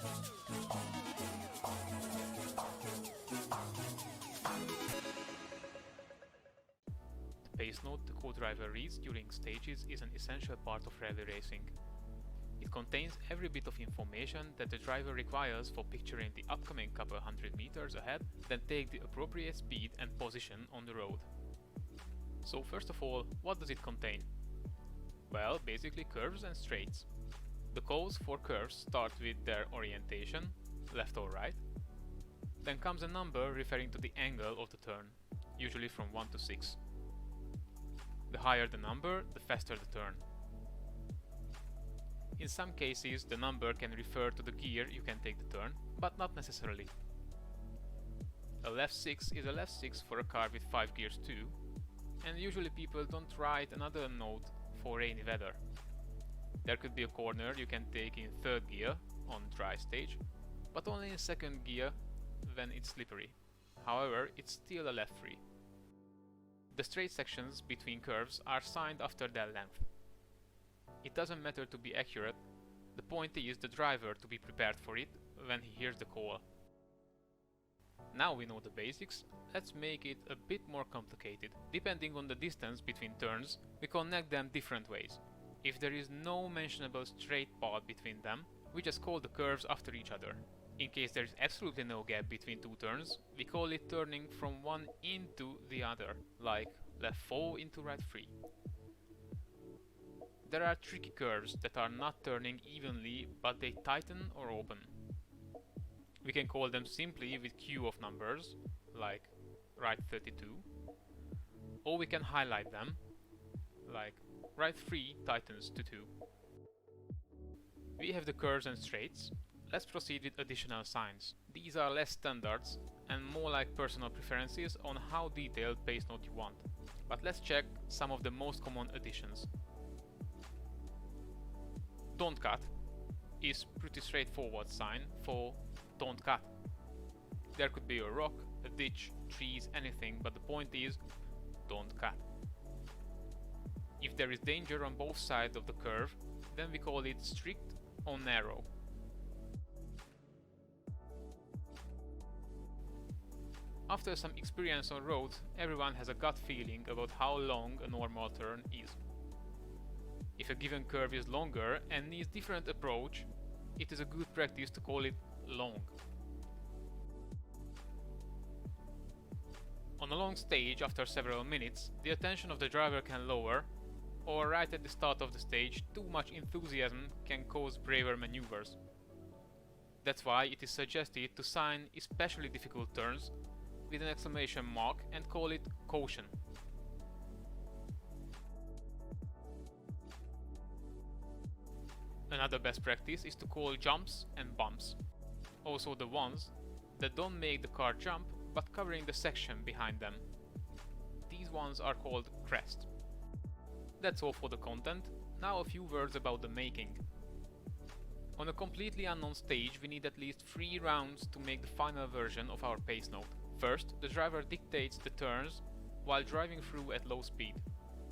The pace note the co-driver reads during stages is an essential part of rally racing. It contains every bit of information that the driver requires for picturing the upcoming couple hundred meters ahead, then take the appropriate speed and position on the road. So first of all, what does it contain? Well, basically curves and straights. The calls for curves start with their orientation, left or right. Then comes a number referring to the angle of the turn, usually from 1 to 6. The higher the number, the faster the turn. In some cases, the number can refer to the gear you can take the turn, but not necessarily. A left 6 is a left 6 for a car with 5 gears too, and usually people don't write another note for rainy weather. There could be a corner you can take in 3rd gear on dry stage, but only in 2nd gear when it's slippery. However, it's still a left 3. The straight sections between curves are signed after their length. It doesn't matter to be accurate, the point is the driver to be prepared for it when he hears the call. Now we know the basics, let's make it a bit more complicated. Depending on the distance between turns, we connect them different ways. If there is no mentionable straight path between them, we just call the curves after each other. In case there is absolutely no gap between two turns, we call it turning from one into the other, like left 4 into right 3. There are tricky curves that are not turning evenly, but they tighten or open. We can call them simply with queue of numbers, like right 32, or we can highlight them, like right 3 tightens to 2. We have the curves and straights. Let's proceed with additional signs. These are less standards and more like personal preferences on how detailed pace note you want. But let's check some of the most common additions. Don't cut is pretty straightforward sign for don't cut. There could be a rock, a ditch, trees, anything, but the point is don't cut. If there is danger on both sides of the curve, then we call it strict or narrow. After some experience on roads, everyone has a gut feeling about how long a normal turn is. If a given curve is longer and needs different approach, it is a good practice to call it long. On a long stage, after several minutes, the attention of the driver can lower, or right at the start of the stage, too much enthusiasm can cause braver maneuvers. That's why it is suggested to sign especially difficult turns with an exclamation mark and call it caution. Another best practice is to call jumps and bumps, also the ones that don't make the car jump but covering the section behind them. These ones are called crest. That's all for the content, now a few words about the making. On a completely unknown stage we need at least 3 rounds to make the final version of our pace note. First, the driver dictates the turns while driving through at low speed.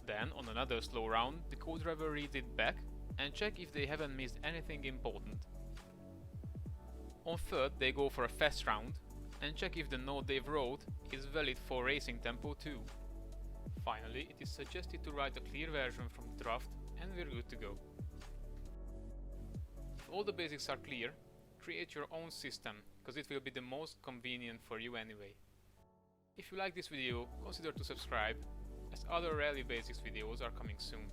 Then, on another slow round, the co-driver reads it back and check if they haven't missed anything important. On third, they go for a fast round and check if the note they've wrote is valid for racing tempo too. Finally, it is suggested to write a clear version from the draft and we're good to go. If all the basics are clear, create your own system, because it will be the most convenient for you anyway. If you like this video, consider to subscribe, as other rally basics videos are coming soon.